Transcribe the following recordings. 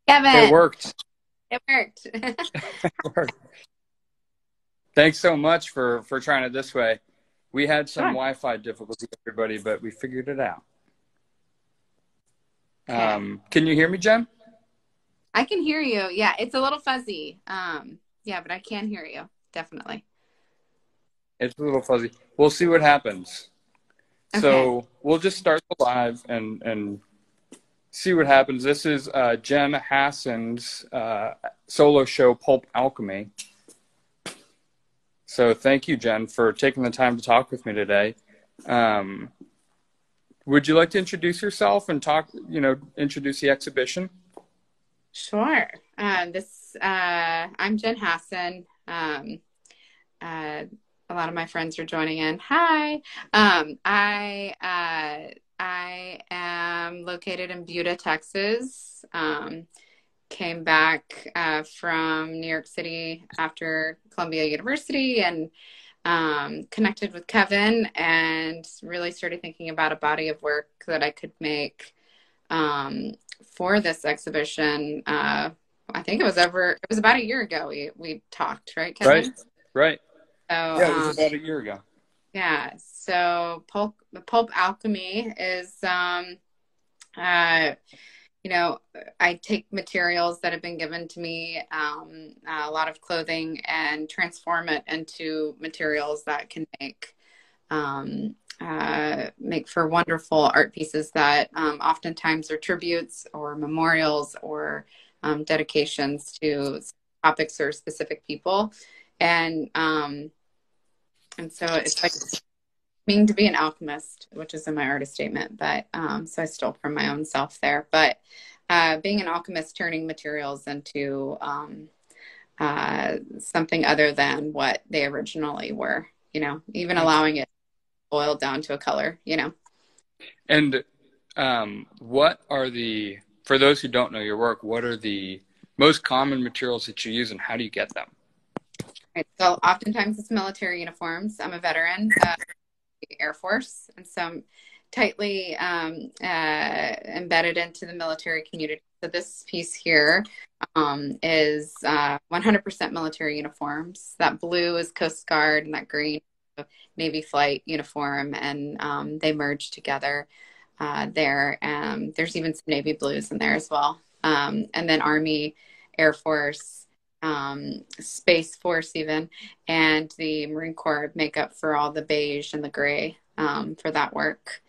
It Kevin, worked. it worked. It worked. Thanks so much for trying it this way. We had some Sure. Wi-Fi difficulty, everybody, but we figured it out. Okay. Can you hear me, Jen? I can hear you. Yeah, it's a little fuzzy. Yeah, but I can hear you. Definitely. It's a little fuzzy. We'll see what happens. Okay. So we'll just start the live and see what happens. This is Jenn Hassin's solo show, Pulp Alchemy. So thank you, Jen, for taking the time to talk with me today. Would you like to introduce yourself and introduce the exhibition? Sure. I'm Jenn Hassin. A lot of my friends are joining in. Hi. I am located in Buda, Texas. Came back from New York City after Columbia University and connected with Kevin and really started thinking about a body of work that I could make for this exhibition. I think it was about a year ago we talked, right, Kevin? Right. So, yeah, it was about a year ago. Yeah. So Pulp Alchemy is, I take materials that have been given to me, a lot of clothing, and transform it into materials that can make for wonderful art pieces that oftentimes are tributes or memorials or dedications to topics or specific people. And so it's like meaning to be an alchemist, which is in my artist statement, but so I stole from my own self there. But being an alchemist, turning materials into something other than what they originally were, even allowing it boiled down to a color, And for those who don't know your work, what are the most common materials that you use and how do you get them? Right. So oftentimes it's military uniforms. I'm a veteran of the Air Force, and so I'm tightly embedded into the military community. So this piece here is 100% military uniforms. That blue is Coast Guard and that green Navy flight uniform, and they merge together there. There's even some Navy blues in there as well. And then Army, Air Force, Space Force even, and the Marine Corps make up for all the beige and the gray for that work.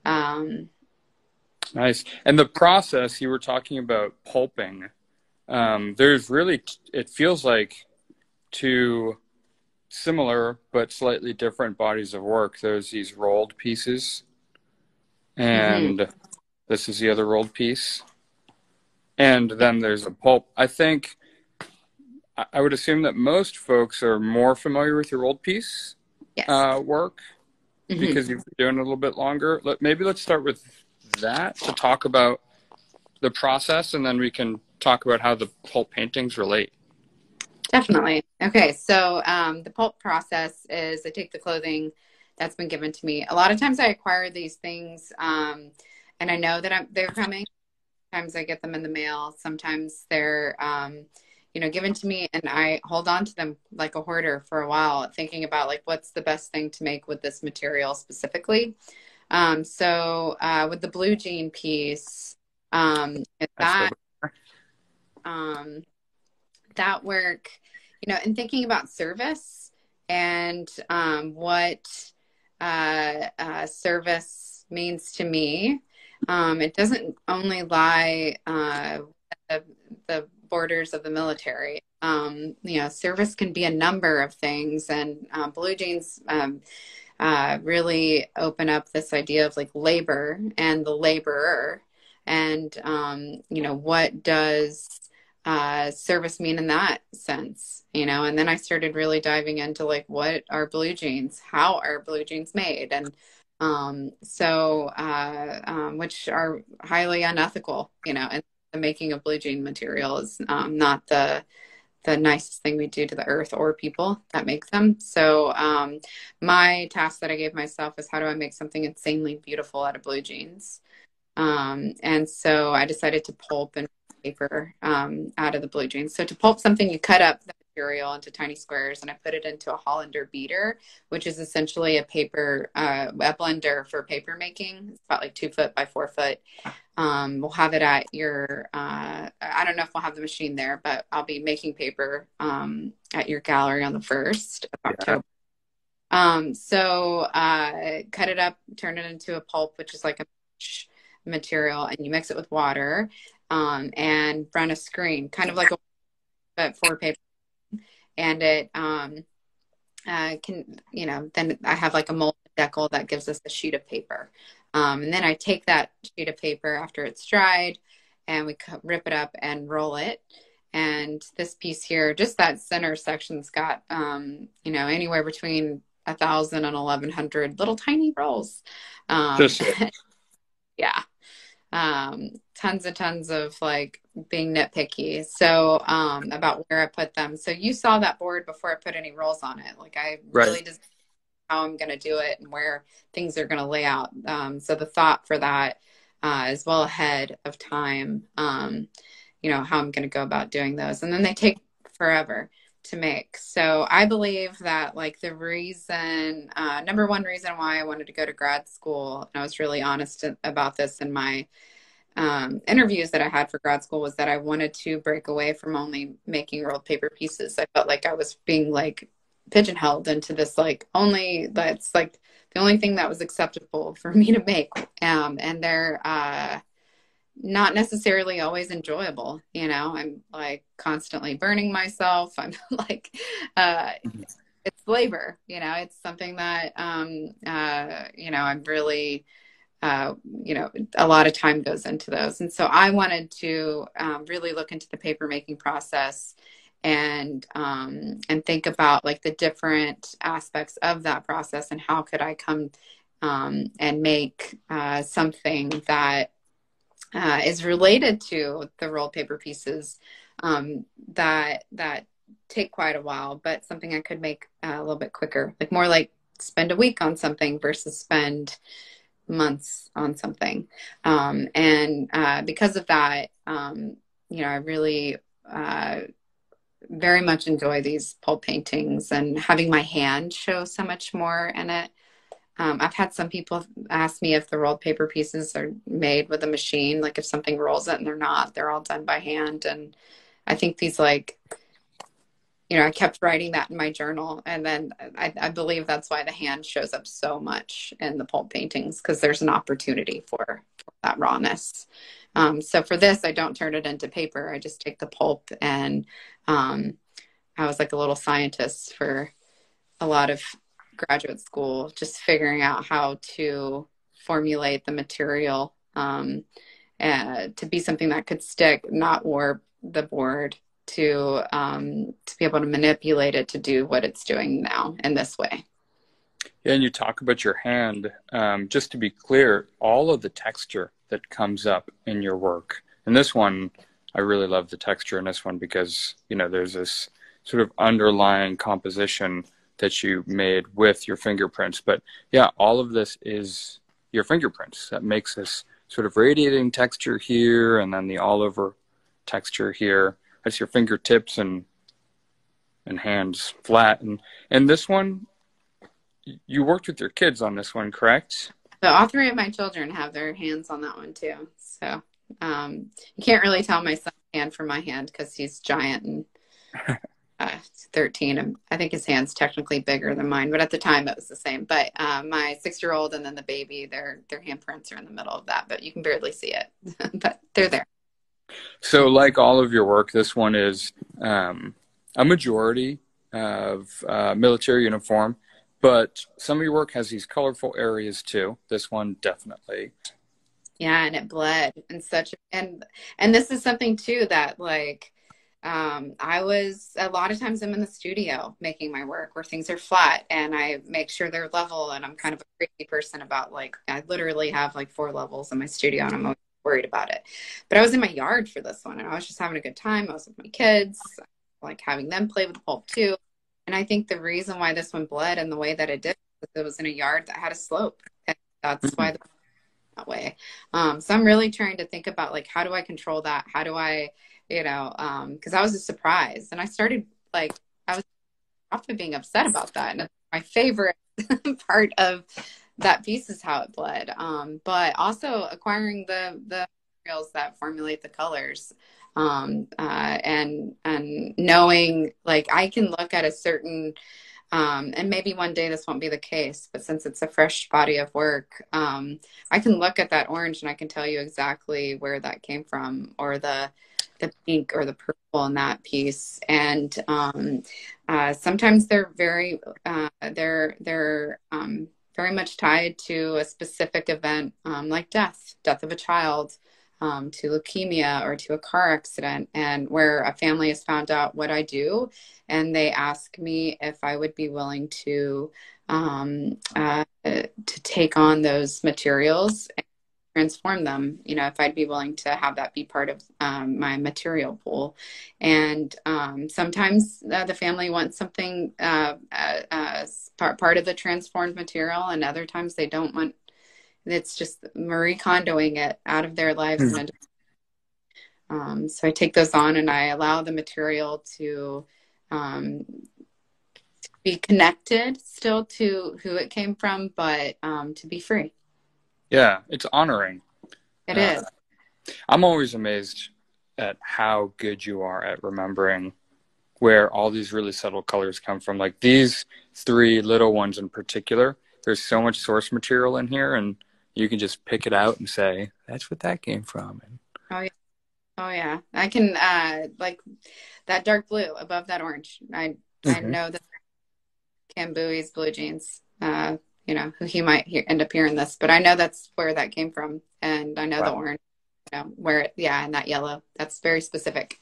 Nice. And the process, you were talking about pulping. It feels like two similar but slightly different bodies of work. There's these rolled pieces, and this is the other rolled piece. And then there's a pulp. I would assume that most folks are more familiar with your rolled piece work because you've been doing it a little bit longer. Maybe let's start with that to talk about the process, and then we can talk about how the pulp paintings relate. Definitely. Okay, so the pulp process is I take the clothing that's been given to me. A lot of times I acquire these things, and I know that they're coming. Sometimes I get them in the mail. Sometimes they're given to me, and I hold on to them like a hoarder for a while, thinking about like what's the best thing to make with this material specifically. So with the blue jean piece, that work, and thinking about service and what service means to me. It doesn't only lie the borders of the military. Service can be a number of things, and blue jeans really open up this idea of like labor and the laborer, and what does service mean in that sense, and then I started really diving into like what are blue jeans, how are blue jeans made, and which are highly unethical, and the making of blue jean material is not the nicest thing we do to the earth or people that make them. So my task that I gave myself is how do I make something insanely beautiful out of blue jeans? And so I decided to pulp and paper out of the blue jeans. So to pulp something, you cut up the material into tiny squares, and I put it into a Hollander beater, which is essentially a paper, a blender for paper making. It's about like 2 foot by 4 foot. We'll have it at your, I don't know if we'll have the machine there, but I'll be making paper at your gallery on the 1st of October. So cut it up, turn it into a pulp, which is like a material, and you mix it with water and run a screen, kind of like a for paper. And it can, you know, then I have like a mold decal that gives us a sheet of paper. And then I take that sheet of paper after it's dried, and we rip it up and roll it. And this piece here, just that center section's got, you know, anywhere between 1,000 and 1,100 little tiny rolls. Yeah. Tons and tons of like being nitpicky. So, about where I put them. So you saw that board before I put any rolls on it. Like I really just how I'm going to do it and where things are going to lay out. So the thought for that is well ahead of time, you know, how I'm going to go about doing those. And then they take forever to make. So I believe that like the reason, number one reason why I wanted to go to grad school, and I was really honest about this in my interviews that I had for grad school, was that I wanted to break away from only making rolled paper pieces. I felt like I was being like pigeonholed into this, like only that's like the only thing that was acceptable for me to make. And they're not necessarily always enjoyable. You know, I'm like constantly burning myself. I'm like, it's labor, you know, it's something that, you know, I'm really, you know, a lot of time goes into those. And so I wanted to really look into the paper making process and think about like the different aspects of that process and how could I come and make something that is related to the rolled paper pieces that take quite a while, but something I could make a little bit quicker, like more like spend a week on something versus spend months on something. And because of that, you know, I really very much enjoy these pulp paintings and having my hand show so much more in it. I've had some people ask me if the rolled paper pieces are made with a machine, like if something rolls it, and they're not, they're all done by hand. And I think these, like, you know, I kept writing that in my journal. And then I believe that's why the hand shows up so much in the pulp paintings, because there's an opportunity for that rawness. So for this, I don't turn it into paper. I just take the pulp, and I was like a little scientist for a lot of graduate school, just figuring out how to formulate the material to be something that could stick, not warp the board, to be able to manipulate it to do what it's doing now in this way. Yeah, and you talk about your hand. Just to be clear, all of the texture that comes up in your work, and this one, I really love the texture in this one because, you know, there's this sort of underlying composition that you made with your fingerprints. But yeah, all of this is your fingerprints that makes this sort of radiating texture here, and then the all over texture here. That's your fingertips and hands flat. And this one, you worked with your kids on this one, correct? So all three of my children have their hands on that one too. So you can't really tell my son's hand from my hand because he's giant and 13. And I think his hand's technically bigger than mine, but at the time it was the same. But my 6-year-old and then the baby, their handprints are in the middle of that, but you can barely see it, but they're there. So like all of your work, this one is a majority of military uniform, but some of your work has these colorful areas too. This one definitely. Yeah, and it bled and such, and this is something too that like I was a lot of times I'm in the studio making my work where things are flat and I make sure they're level, and I'm kind of a crazy person about, like, I literally have like 4 levels in my studio and I'm always worried about it. But I was in my yard for this one and I was just having a good time. I was with my kids, like having them play with the pulp too. And I think the reason why this one bled in the way that it did was it was in a yard that had a slope. And that's why that way. So I'm really trying to think about like, how do I control that? How do I, because I was just surprised, and I started like, I was often being upset about that. And my favorite part of that piece is how it bled. But also acquiring the materials that formulate the colors. And knowing like I can look at a certain and maybe one day this won't be the case, but since it's a fresh body of work, I can look at that orange and I can tell you exactly where that came from, or the pink or the purple in that piece. And sometimes they're very much tied to a specific event, like death of a child, to leukemia or to a car accident, and where a family has found out what I do, and they ask me if I would be willing to take on those materials and transform them. If I'd be willing to have that be part of my material pool. And sometimes the family wants something part of the transformed material, and other times they don't want. It's just Marie Kondoing it out of their lives. So I take those on and I allow the material to be connected still to who it came from, but to be free. Yeah, it's honoring. It is. I'm always amazed at how good you are at remembering where all these really subtle colors come from. Like these 3 little ones in particular, there's so much source material in here, and you can just pick it out and say, that's what that came from. Oh, yeah. Oh, yeah. I can, like that dark blue above that orange. I know that Cam Bowie's blue jeans, who he might end up hearing this, but I know that's where that came from. And I know the orange, and that yellow, that's very specific.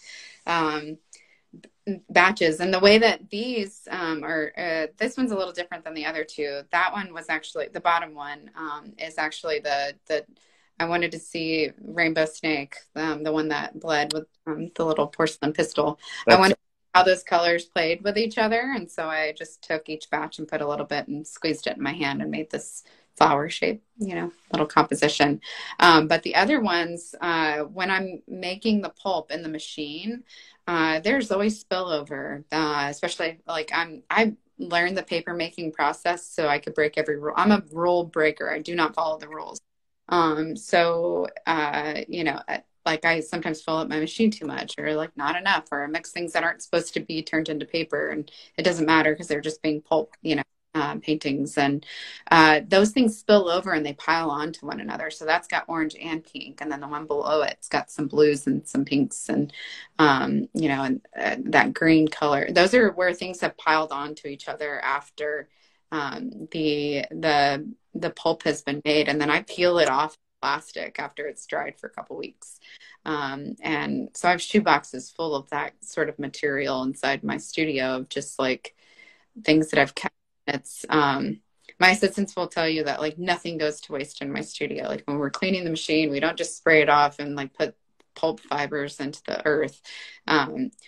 Batches, and the way that these this one's a little different than the other 2. That one was actually the bottom one, is actually the I wanted to see Rainbow Snake, the one that bled with the little porcelain pistol. I wanted to see how those colors played with each other, and so I just took each batch and put a little bit and squeezed it in my hand and made this flower shape, little composition. But the other ones, when I'm making the pulp in the machine, there's always spillover, especially like I learned the paper making process so I could break every rule. I'm a rule breaker. I do not follow the rules. Like I sometimes fill up my machine too much, or like not enough, or I mix things that aren't supposed to be turned into paper, and it doesn't matter because they're just being pulp, paintings, and those things spill over and they pile onto one another. So that's got orange and pink, and then the one below it's got some blues and some pinks, and that green color. Those are where things have piled onto each other after the pulp has been made, and then I peel it off plastic after it's dried for a couple weeks. And so I have shoe boxes full of that sort of material inside my studio of just like things that I've kept. It's my assistants will tell you that like nothing goes to waste in my studio. Like when we're cleaning the machine, we don't just spray it off and like put pulp fibers into the earth.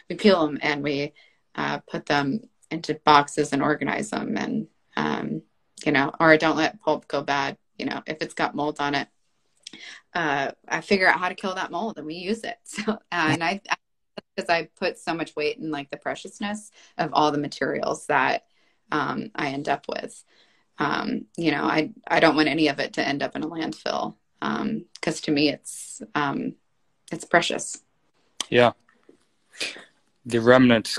We peel them and we put them into boxes and organize them, and or I don't let pulp go bad. If it's got mold on it, I figure out how to kill that mold and we use it. So and because I put so much weight in like the preciousness of all the materials that I end up with. I don't want any of it to end up in a landfill, because to me it's precious. Yeah. The remnants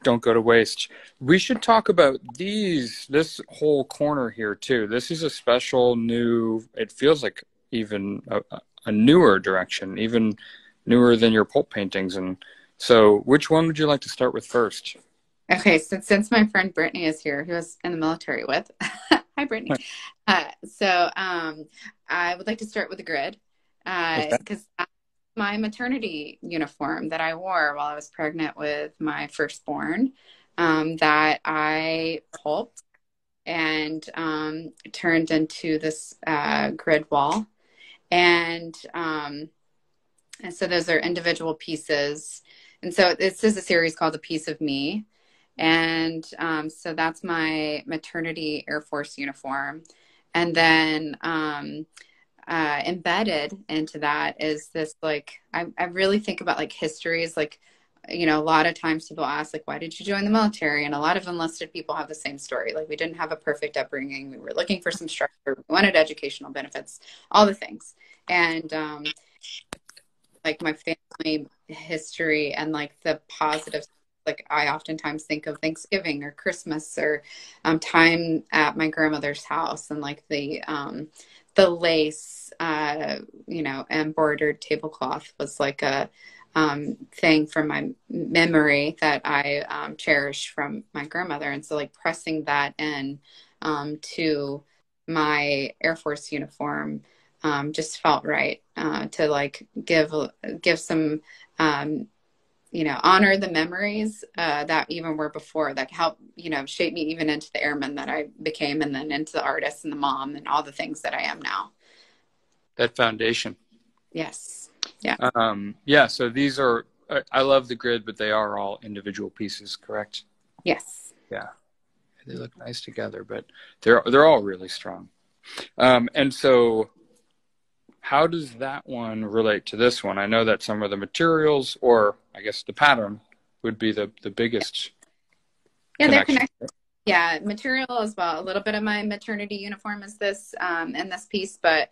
don't go to waste. We should talk about this whole corner here too. This is a special new, it feels like even a newer direction, even newer than your pulp paintings. And so which one would you like to start with first? Okay, since my friend Brittany is here, who I was in the military with. Hi, Brittany. So I would like to start with the grid, because that's my maternity uniform that I wore while I was pregnant with my firstborn, that I pulped and turned into this grid wall. And so those are individual pieces. And so this is a series called A Piece of Me. And so that's my maternity Air Force uniform. And then embedded into that is this, like, I really think about like histories, like, you know, a lot of times people ask, like, why did you join the military? And a lot of enlisted people have the same story. Like, we didn't have a perfect upbringing. We were looking for some structure. We wanted educational benefits, all the things. And like my family history and like the positives, like I oftentimes think of Thanksgiving or Christmas or time at my grandmother's house, and like the lace, you know, embroidered tablecloth was like a thing from my memory that I cherish from my grandmother. And so like pressing that in to my Air Force uniform just felt right to like give some you know, honor the memories that even were before, that helped, you know, shape me even into the airman that I became, and then into the artist and the mom and all the things that I am now. That foundation. Yes. Yeah. Yeah. So these are, I love the grid, but they are all individual pieces, correct? Yes. Yeah. They look nice together, but they're all really strong. And so how does that one relate to this one? I know that some of the materials, or I guess the pattern, would be the biggest connection. They're connected. Yeah, material as well. A little bit of my maternity uniform is this in this piece, but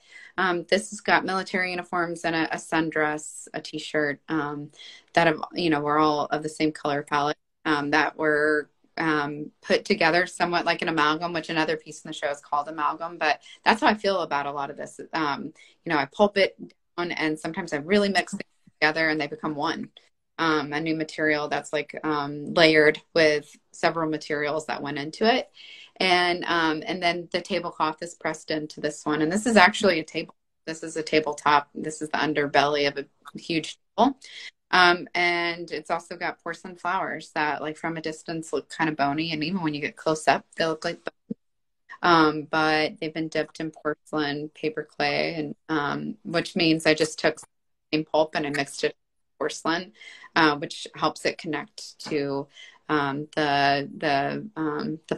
this has got military uniforms and a sundress, a t-shirt that have, you know, we're all of the same color palette that were put together somewhat like an amalgam, which another piece in the show is called amalgam. But that's how I feel about a lot of this. You know, I pulp it down, and sometimes I really mix things together and they become one. A new material that's like layered with several materials that went into it. And then the tablecloth is pressed into this one. And this is actually a table. This is a tabletop. This is the underbelly of a huge table. And it's also got porcelain flowers that, like, from a distance look kind of bony, and even when you get close up, they look like bone. But they've been dipped in porcelain paper clay, and which means I just took some pulp and I mixed it with porcelain, which helps it connect to the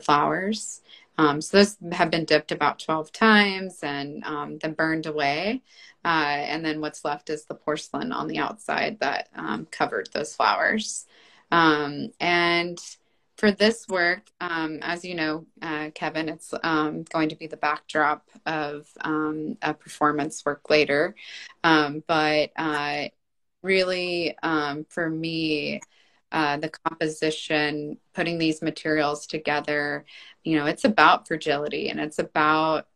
flowers. So those have been dipped about 12 times and then burned away. And then what's left is the porcelain on the outside that covered those flowers. And for this work, as you know, Kevin, it's going to be the backdrop of a performance work later. But really, for me, the composition, putting these materials together, you know, it's about fragility, and it's about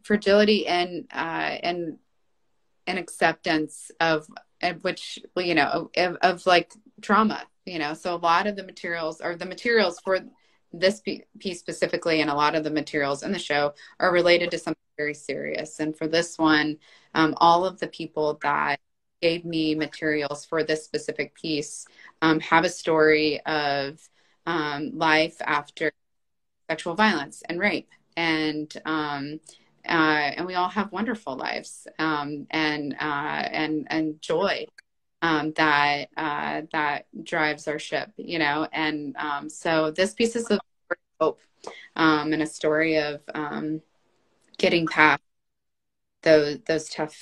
fragility and acceptance of which, you know, of like trauma, you know. So a lot of the materials, or the materials for this piece specifically, and a lot of the materials in the show are related to something very serious. And for this one, all of the people that gave me materials for this specific piece have a story of life after sexual violence and rape, and we all have wonderful lives and joy that drives our ship, you know. And so this piece is a story of hope and a story of getting past those tough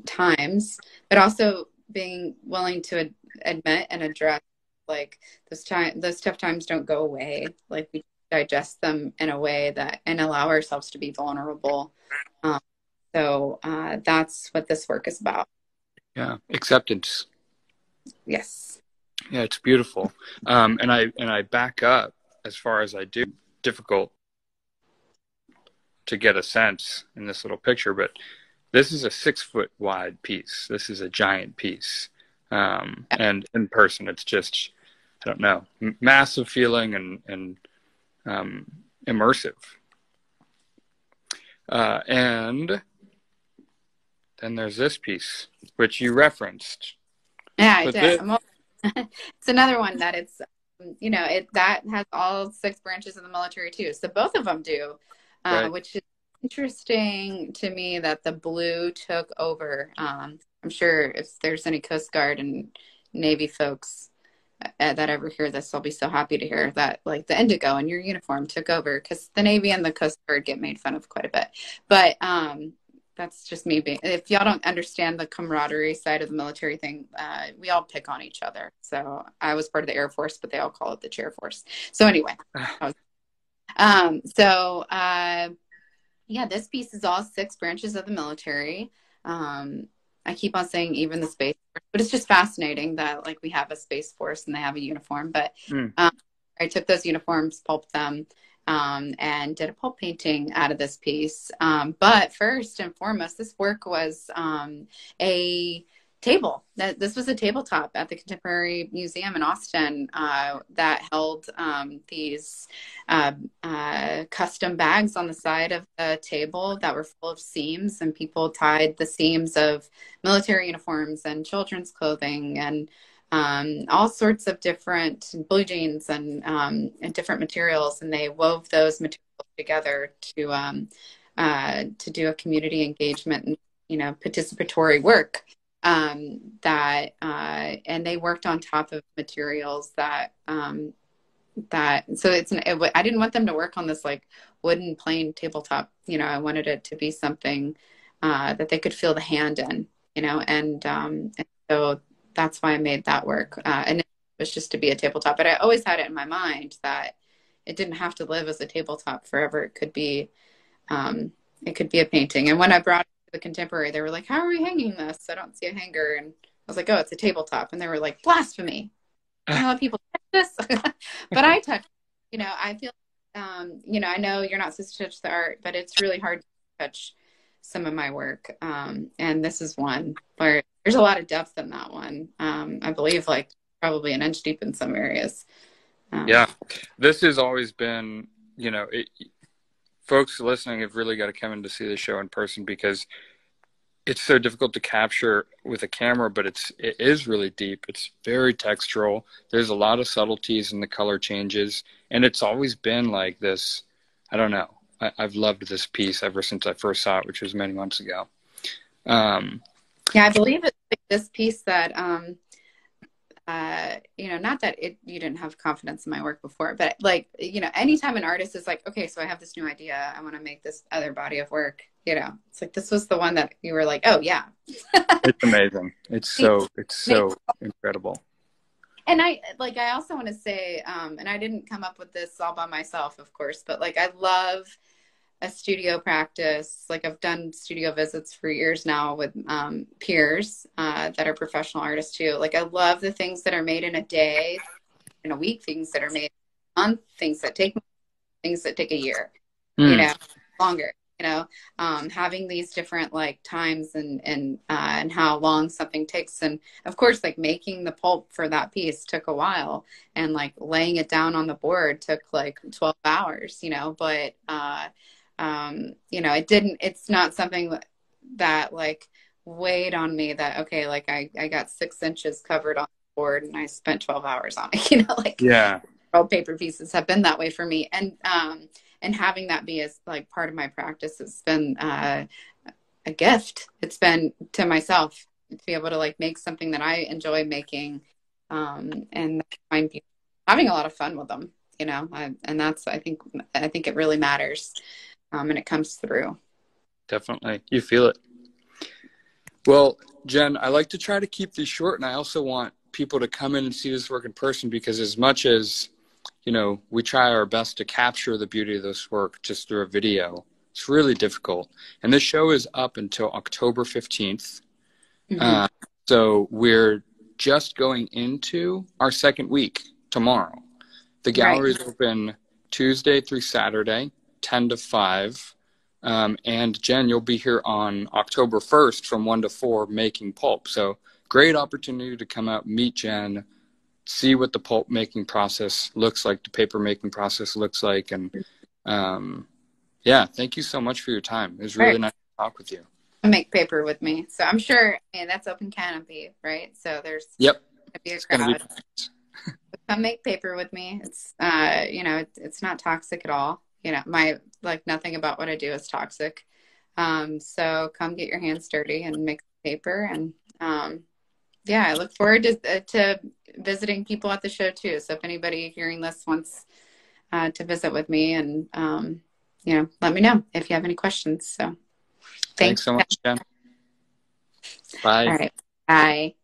times, but also being willing to admit and address, like, those tough times don't go away. Like, we digest them in a way that, and allow ourselves to be vulnerable. So that's what this work is about. Yeah, acceptance. Yes. Yeah, it's beautiful. And I back up as far as I do. Difficult to get a sense in this little picture, but this is a 6-foot wide piece. This is a giant piece. And in person, it's just, I don't know, massive feeling and immersive. And then there's this piece, which you referenced. Yeah, I did. It's another one that it's, you know, that has all 6 branches of the military too. So both of them do, right. Which is interesting to me that the blue took over. I'm sure if there's any Coast Guard and Navy folks that ever hear this, I'll be so happy to hear that like the indigo in your uniform took over, because the Navy and the Coast Guard get made fun of quite a bit. But that's just me being, if y'all don't understand the camaraderie side of the military thing, we all pick on each other. So I was part of the Air Force, but they all call it the Chair Force. So anyway, yeah, this piece is all 6 branches of the military. I keep on saying even the Space Force, but it's just fascinating that like we have a Space Force and they have a uniform. But I took those uniforms, pulped them, and did a pulp painting out of this piece. But first and foremost, this work was a table. This was a tabletop at the Contemporary Museum in Austin that held these custom bags on the side of the table that were full of seams, and people tied the seams of military uniforms and children's clothing and all sorts of different blue jeans and different materials, and they wove those materials together to do a community engagement and, you know, participatory work. And they worked on top of materials that so I didn't want them to work on this like wooden plain tabletop. You know, I wanted it to be something that they could feel the hand in, you know, and so that's why I made that work. And it was just to be a tabletop, but I always had it in my mind that it didn't have to live as a tabletop forever. It could be a painting. And when I brought the Contemporary, they were like, how are we hanging this? I don't see a hanger. And I was like, oh, it's a tabletop. And they were like, blasphemy. I don't know if people touch this. But I touch, you know, I feel, you know, I know you're not supposed to touch the art, but it's really hard to touch some of my work. And this is one where there's a lot of depth in that one. I believe like probably an inch deep in some areas. Yeah, this has always been, you know, folks listening have really got to come in to see the show in person, because it's so difficult to capture with a camera, but it is really deep. It's very textural. There's a lot of subtleties in the color changes, and it's always been like this. I don't know. I've loved this piece ever since I first saw it, which was many months ago. Yeah, I believe it's like this piece that, you know, not that you didn't have confidence in my work before, but like, you know, anytime an artist is like, okay, so I have this new idea, I want to make this other body of work, you know, it's like, this was the one that you were like, oh yeah. It's amazing. It's so incredible. And I also want to say, and I didn't come up with this all by myself, of course, but like, I love a studio practice. Like I've done studio visits for years now with peers that are professional artists too. Like I love the things that are made in a day, in a week, things that are made in a month, things that take a year, you know, longer, you know, having these different like times and how long something takes. And of course, like making the pulp for that piece took a while, and like laying it down on the board took like 12 hours, you know, but you know, it's not something that like weighed on me that, okay, like I got 6 inches covered on the board and I spent 12 hours on it, you know, like yeah, old paper pieces have been that way for me. And having that be as like part of my practice has been a gift. It's been to myself to be able to like make something that I enjoy making, and find people having a lot of fun with them, you know, and that's, I think it really matters. And it comes through. Definitely. You feel it. Well, Jenn, I like to try to keep these short, and I also want people to come in and see this work in person, because as much as, you know, we try our best to capture the beauty of this work just through a video, it's really difficult. And this show is up until October 15th. Mm-hmm. So we're just going into our second week tomorrow. The gallery is open Tuesday through Saturday, 10 to 5. And Jenn, you'll be here on October 1st from 1 to 4 making pulp. So great opportunity to come out, meet Jenn, see what the pulp making process looks like, the paper making process looks like. And yeah, thank you so much for your time. It was really nice to talk with you. Make paper with me. So I'm sure, and that's open canopy, right? So there's going to be a crowd. Come make paper with me. It's, you know, it's not toxic at all. You know, nothing about what I do is toxic. So come get your hands dirty and make paper. And yeah, I look forward to visiting people at the show too. So if anybody hearing this wants to visit with me, and let me know if you have any questions. So thanks so much, Jenn. Bye. All right. Bye.